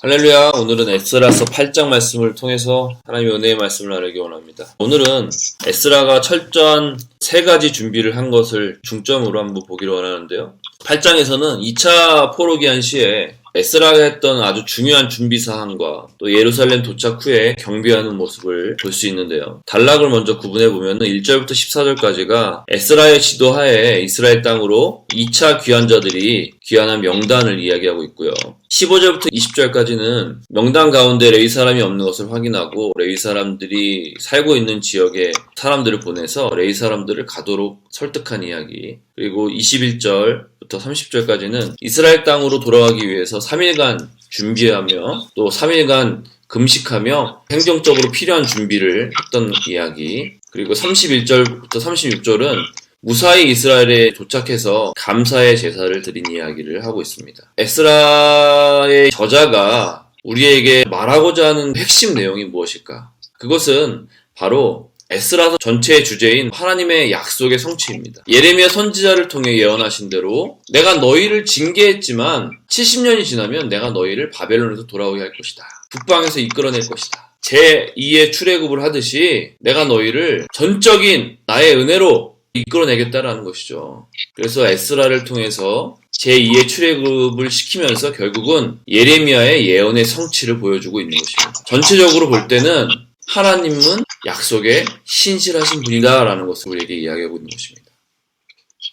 할렐루야. 오늘은 에스라서 8장 말씀을 통해서 하나님의 은혜의 말씀을 나누기 원합니다. 오늘은 에스라가 철저한 3가지 준비를 한 것을 중점으로 한번 보기로 원하는데요. 8장에서는 2차 포로기한 시에 에스라가 했던 아주 중요한 준비사항과 또 예루살렘 도착 후에 경배하는 모습을 볼 수 있는데요. 단락을 먼저 구분해보면 1절부터 14절까지가 에스라의 지도하에 이스라엘 땅으로 2차 귀환자들이 귀환한 명단을 이야기하고 있고요. 15절부터 20절까지는 명단 가운데 레위 사람이 없는 것을 확인하고 레위 사람들이 살고 있는 지역에 사람들을 보내서 레위 사람들을 가도록 설득한 이야기. 그리고 21절부터 30절까지는 이스라엘 땅으로 돌아가기 위해서 3일간 준비하며 또 3일간 금식하며 행정적으로 필요한 준비를 했던 이야기. 그리고 31절부터 36절은 무사히 이스라엘에 도착해서 감사의 제사를 드린 이야기를 하고 있습니다. 에스라의 저자가 우리에게 말하고자 하는 핵심 내용이 무엇일까? 그것은 바로 에스라서 전체의 주제인 하나님의 약속의 성취입니다. 예레미야 선지자를 통해 예언하신 대로 내가 너희를 징계했지만 70년이 지나면 내가 너희를 바벨론에서 돌아오게 할 것이다. 북방에서 이끌어낼 것이다. 제2의 출애굽을 하듯이 내가 너희를 전적인 나의 은혜로 이끌어내겠다라는 것이죠. 그래서 에스라를 통해서 제2의 출애굽을 시키면서 결국은 예레미야의 예언의 성취를 보여주고 있는 것입니다. 전체적으로 볼 때는 하나님은 약속에 신실하신 분이다라는 것을 우리에게 이야기하고 있는 것입니다.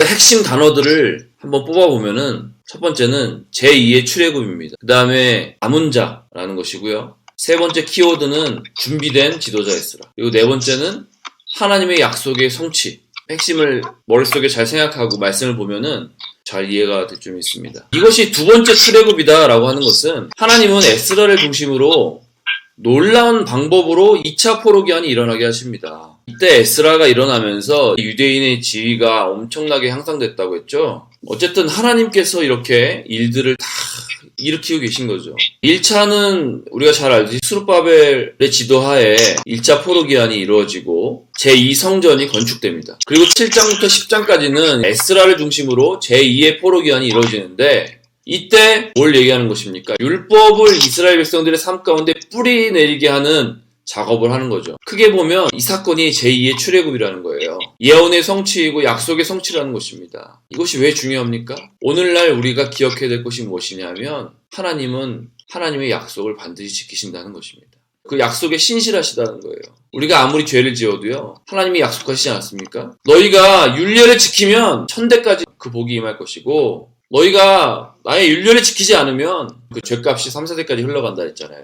핵심 단어들을 한번 뽑아보면은 첫 번째는 제2의 출애굽입니다. 그 다음에 아문자라는 것이고요. 세 번째 키워드는 준비된 지도자 에스라. 그리고 네 번째는 하나님의 약속의 성취. 핵심을 머릿속에 잘 생각하고 말씀을 보면은 잘 이해가 될 좀 있습니다. 이것이 두 번째 출애굽이다라고 하는 것은 하나님은 에스라를 중심으로 놀라운 방법으로 2차 포로기한이 일어나게 하십니다. 이때 에스라가 일어나면서 유대인의 지위가 엄청나게 향상됐다고 했죠. 어쨌든 하나님께서 이렇게 일들을 다 일으키고 계신 거죠. 1차는 우리가 잘 알듯이 스룹바벨의 지도하에 1차 포로기한이 이루어지고 제2성전이 건축됩니다. 그리고 7장부터 10장까지는 에스라를 중심으로 제2의 포로기한이 이루어지는데 이때 뭘 얘기하는 것입니까? 율법을 이스라엘 백성들의 삶 가운데 뿌리 내리게 하는 작업을 하는 거죠. 크게 보면 이 사건이 제2의 출애굽이라는 거예요. 예언의 성취이고 약속의 성취라는 것입니다. 이것이 왜 중요합니까? 오늘날 우리가 기억해야 될 것이 무엇이냐면 하나님은 하나님의 약속을 반드시 지키신다는 것입니다. 그 약속에 신실하시다는 거예요. 우리가 아무리 죄를 지어도요, 하나님이 약속하시지 않았습니까? 너희가 율례를 지키면 천대까지 그 복이 임할 것이고 너희가 나의 율례를 지키지 않으면 그 죄값이 3, 4대까지 흘러간다 했잖아요.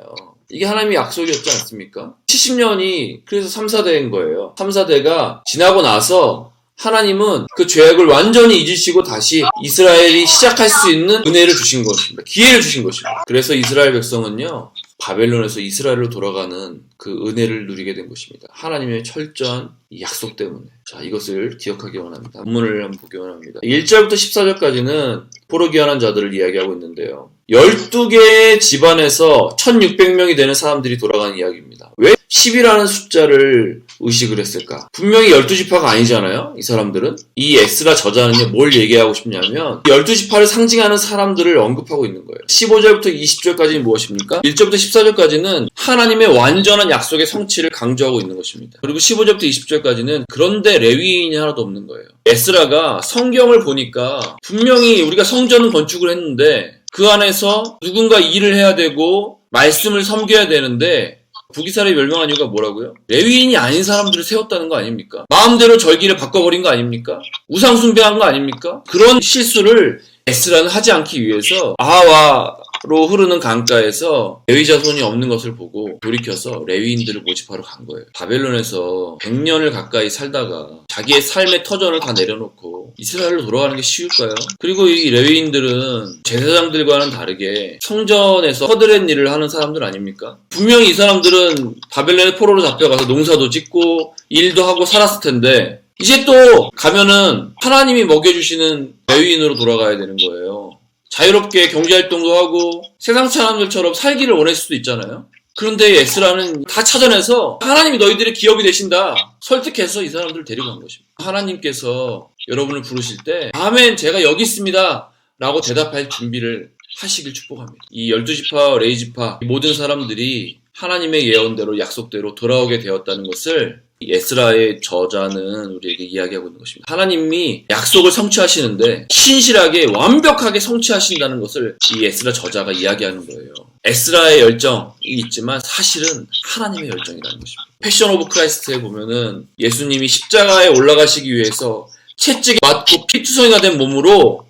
이게 하나님의 약속이었지 않습니까? 70년이 그래서 3, 4대인 거예요. 3, 4대가 지나고 나서 하나님은 그 죄악을 완전히 잊으시고 다시 이스라엘이 시작할 수 있는 은혜를 주신 것입니다. 기회를 주신 것입니다. 그래서 이스라엘 백성은요, 바벨론에서 이스라엘로 돌아가는 그 은혜를 누리게 된 것입니다. 하나님의 철저한 약속 때문에. 자, 이것을 기억하기 원합니다. 본문을 한번 보기 원합니다. 1절부터 14절까지는 포로기환한 자들을 이야기하고 있는데요. 12개의 집안에서 1600명이 되는 사람들이 돌아가는 이야기입니다. 왜 10이라는 숫자를 의식을 했을까? 분명히 12지파가 아니잖아요, 이 사람들은. 이 에스라 저자는요, 뭘 얘기하고 싶냐면 12지파를 상징하는 사람들을 언급하고 있는 거예요. 15절부터 20절까지는 무엇입니까? 1절부터 14절까지는 하나님의 완전한 약속의 성취를 강조하고 있는 것입니다. 그리고 15절부터 20절까지는 그런데 레위인이 하나도 없는 거예요. 에스라가 성경을 보니까 분명히 우리가 성전은 건축을 했는데 그 안에서 누군가 일을 해야 되고 말씀을 섬겨야 되는데 북이스라엘이 멸망한 이유가 뭐라고요? 레위인이 아닌 사람들을 세웠다는 거 아닙니까? 마음대로 절기를 바꿔버린 거 아닙니까? 우상 숭배한 거 아닙니까? 그런 실수를 에스라는 하지 않기 위해서 아하와로 흐르는 강가에서 레위 자손이 없는 것을 보고 돌이켜서 레위인들을 모집하러 간 거예요. 바벨론에서 100년을 가까이 살다가 자기의 삶의 터전을 다 내려놓고 이스라엘로 돌아가는 게 쉬울까요? 그리고 이 레위인들은 제사장들과는 다르게 성전에서 허드렛 일을 하는 사람들 아닙니까? 분명히 이 사람들은 바벨론의 포로로 잡혀가서 농사도 짓고 일도 하고 살았을 텐데 이제 또 가면은 하나님이 먹여주시는 레위인으로 돌아가야 되는 거예요. 자유롭게 경제활동도 하고 세상 사람들처럼 살기를 원했을 수도 있잖아요. 그런데 에스라는 다 찾아내서 하나님이 너희들의 기업이 되신다 설득해서 이 사람들을 데려간 것입니다. 하나님께서 여러분을 부르실 때 아멘 제가 여기 있습니다 라고 대답할 준비를 하시길 축복합니다. 이 12지파, 레위지파 모든 사람들이 하나님의 예언대로 약속대로 돌아오게 되었다는 것을 이 에스라의 저자는 우리에게 이야기하고 있는 것입니다. 하나님이 약속을 성취하시는데 신실하게 완벽하게 성취하신다는 것을 이 에스라 저자가 이야기하는 거예요. 에스라의 열정이 있지만 사실은 하나님의 열정이라는 것입니다. 패션 오브 크라이스트에 보면은 예수님이 십자가에 올라가시기 위해서 채찍에 맞고 피투성이가 된 몸으로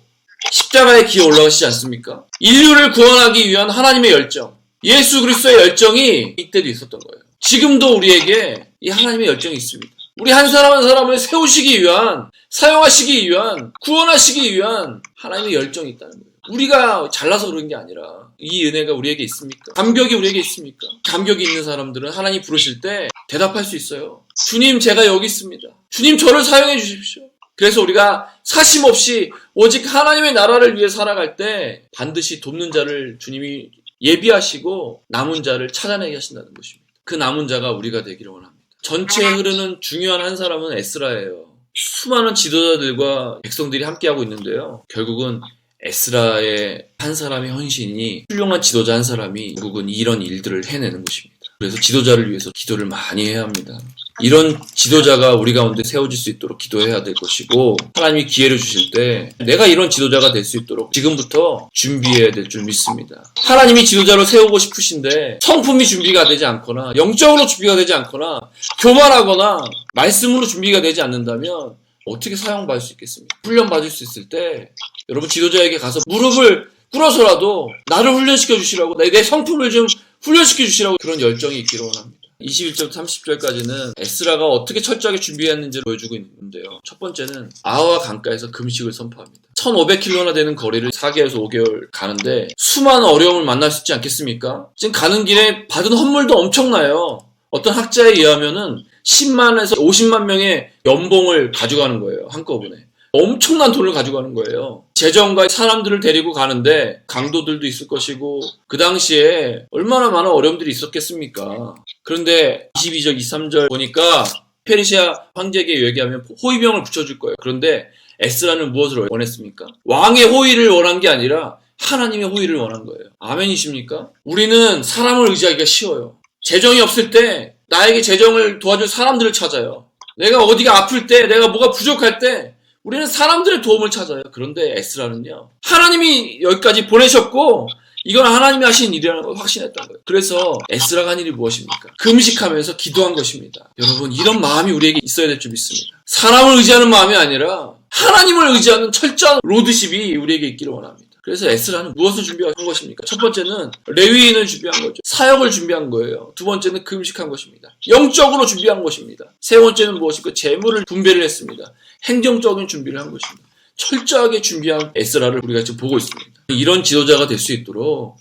십자가에 기어 올라가시지 않습니까? 인류를 구원하기 위한 하나님의 열정, 예수 그리스도의 열정이 이때도 있었던 거예요. 지금도 우리에게 이 하나님의 열정이 있습니다. 우리 한 사람 한 사람을 세우시기 위한, 사용하시기 위한, 구원하시기 위한 하나님의 열정이 있다는 거예요. 우리가 잘나서 그런 게 아니라 이 은혜가 우리에게 있습니까? 감격이 우리에게 있습니까? 감격이 있는 사람들은 하나님 부르실 때 대답할 수 있어요. 주님, 제가 여기 있습니다. 주님, 저를 사용해 주십시오. 그래서 우리가 사심 없이 오직 하나님의 나라를 위해 살아갈 때 반드시 돕는 자를 주님이 예비하시고 남은 자를 찾아내게 하신다는 것입니다. 그 남은 자가 우리가 되기를 원합니다. 전체에 흐르는 중요한 한 사람은 에스라예요. 수많은 지도자들과 백성들이 함께하고 있는데요. 결국은 에스라의 한 사람의 헌신이 훌륭한 지도자 한 사람이 결국은 이런 일들을 해내는 것입니다. 그래서 지도자를 위해서 기도를 많이 해야 합니다. 이런 지도자가 우리 가운데 세워질 수 있도록 기도해야 될 것이고 하나님이 기회를 주실 때 내가 이런 지도자가 될 수 있도록 지금부터 준비해야 될 줄 믿습니다. 하나님이 지도자로 세우고 싶으신데 성품이 준비가 되지 않거나 영적으로 준비가 되지 않거나 교만하거나 말씀으로 준비가 되지 않는다면 어떻게 사용받을 수 있겠습니까? 훈련받을 수 있을 때 여러분 지도자에게 가서 무릎을 꿇어서라도 나를 훈련시켜 주시라고 내 성품을 좀 훈련시켜 주시라고 그런 열정이 있기를 원합니다. 21절부터 30절까지는 에스라가 어떻게 철저하게 준비했는지를 보여주고 있는데요. 첫 번째는 아와 강가에서 금식을 선포합니다. 1500km나 되는 거리를 4개월에서 5개월 가는데 수많은 어려움을 만날 수 있지 않겠습니까? 지금 가는 길에 받은 헌물도 엄청나요. 어떤 학자에 의하면은 10만에서 50만 명의 연봉을 가져가는 거예요. 한꺼번에. 엄청난 돈을 가져가는 거예요. 재정과 사람들을 데리고 가는데 강도들도 있을 것이고 그 당시에 얼마나 많은 어려움들이 있었겠습니까? 그런데 22절, 23절 보니까 페르시아 황제에게 얘기하면 호위병을 붙여줄 거예요. 그런데 에스라는 무엇을 원했습니까? 왕의 호위를 원한 게 아니라 하나님의 호위를 원한 거예요. 아멘이십니까? 우리는 사람을 의지하기가 쉬워요. 재정이 없을 때 나에게 재정을 도와줄 사람들을 찾아요. 내가 어디가 아플 때, 내가 뭐가 부족할 때 우리는 사람들의 도움을 찾아요. 그런데 에스라는요. 하나님이 여기까지 보내셨고 이건 하나님이 하신 일이라는 걸 확신했던 거예요. 그래서 에스라가 한 일이 무엇입니까? 금식하면서 기도한 것입니다. 여러분 이런 마음이 우리에게 있어야 될 줄 믿습니다. 사람을 의지하는 마음이 아니라 하나님을 의지하는 철저한 로드십이 우리에게 있기를 원합니다. 그래서 에스라는 무엇을 준비한 것입니까? 첫 번째는 레위인을 준비한 거죠. 사역을 준비한 거예요. 두 번째는 금식한 것입니다. 영적으로 준비한 것입니다. 세 번째는 무엇입니까? 재물을 분배를 했습니다. 행정적인 준비를 한 것입니다. 철저하게 준비한 에스라를 우리가 지금 보고 있습니다. 이런 지도자가 될 수 있도록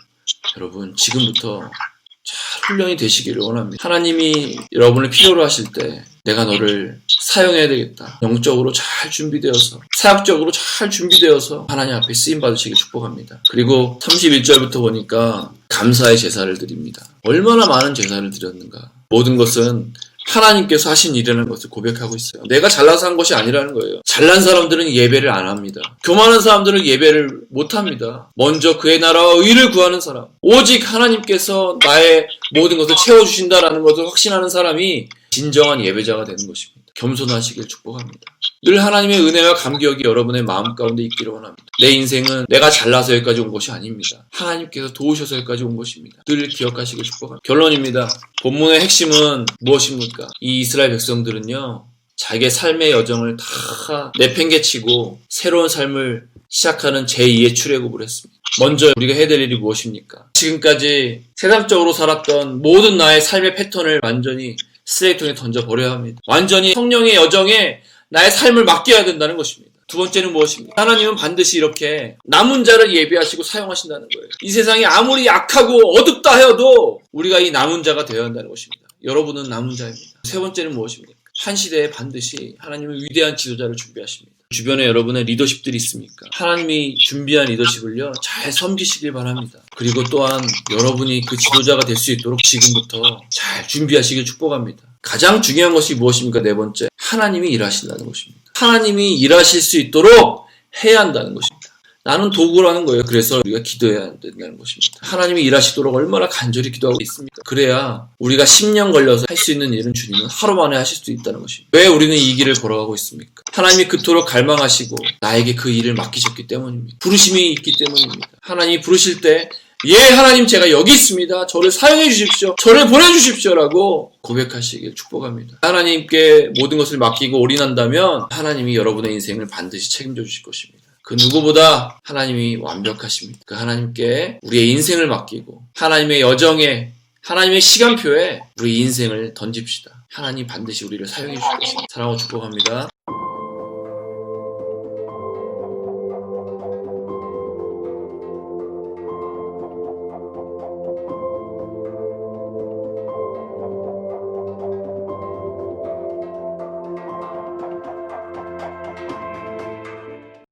여러분 지금부터 잘 훈련이 되시기를 원합니다. 하나님이 여러분을 필요로 하실 때 내가 너를 사용해야 되겠다. 영적으로 잘 준비되어서 사역적으로 잘 준비되어서 하나님 앞에 쓰임받으시길 축복합니다. 그리고 31절부터 보니까 감사의 제사를 드립니다. 얼마나 많은 제사를 드렸는가. 모든 것은 하나님께서 하신 일이라는 것을 고백하고 있어요. 내가 잘나서 한 것이 아니라는 거예요. 잘난 사람들은 예배를 안 합니다. 교만한 사람들은 예배를 못 합니다. 먼저 그의 나라와 의를 구하는 사람, 오직 하나님께서 나의 모든 것을 채워주신다라는 것을 확신하는 사람이 진정한 예배자가 되는 것입니다. 겸손하시길 축복합니다. 늘 하나님의 은혜와 감격이 여러분의 마음 가운데 있기를 원합니다. 내 인생은 내가 잘나서 여기까지 온 것이 아닙니다. 하나님께서 도우셔서 여기까지 온 것입니다. 늘 기억하시길 축복합니다. 결론입니다. 본문의 핵심은 무엇입니까? 이 이스라엘 백성들은요. 자기의 삶의 여정을 다 내팽개치고 새로운 삶을 시작하는 제2의 출애굽을 했습니다. 먼저 우리가 해야 될 일이 무엇입니까? 지금까지 세상적으로 살았던 모든 나의 삶의 패턴을 완전히 쓰레기통에 던져버려야 합니다. 완전히 성령의 여정에 나의 삶을 맡겨야 된다는 것입니다. 두 번째는 무엇입니까? 하나님은 반드시 이렇게 남은 자를 예비하시고 사용하신다는 거예요. 이 세상이 아무리 약하고 어둡다 해도 우리가 이 남은 자가 되어야 한다는 것입니다. 여러분은 남은 자입니다. 세 번째는 무엇입니까? 한 시대에 반드시 하나님은 위대한 지도자를 준비하십니다. 주변에 여러분의 리더십들이 있습니까? 하나님이 준비한 리더십을요 잘 섬기시길 바랍니다. 그리고 또한 여러분이 그 지도자가 될 수 있도록 지금부터 잘 준비하시길 축복합니다. 가장 중요한 것이 무엇입니까? 네 번째, 하나님이 일하신다는 것입니다. 하나님이 일하실 수 있도록 해야 한다는 것입니다. 나는 도구라는 거예요. 그래서 우리가 기도해야 된다는 것입니다. 하나님이 일하시도록 얼마나 간절히 기도하고 있습니까? 그래야 우리가 10년 걸려서 할 수 있는 일은 주님은 하루 만에 하실 수 있다는 것입니다. 왜 우리는 이 길을 걸어가고 있습니까? 하나님이 그토록 갈망하시고 나에게 그 일을 맡기셨기 때문입니다. 부르심이 있기 때문입니다. 하나님이 부르실 때 예, 하나님 제가 여기 있습니다. 저를 사용해 주십시오. 저를 보내주십시오. 라고 고백하시길 축복합니다. 하나님께 모든 것을 맡기고 올인한다면 하나님이 여러분의 인생을 반드시 책임져 주실 것입니다. 그 누구보다 하나님이 완벽하십니다. 그 하나님께 우리의 인생을 맡기고 하나님의 여정에 하나님의 시간표에 우리 인생을 던집시다. 하나님 반드시 우리를 사용해 주실 것입니다. 사랑하고 축복합니다.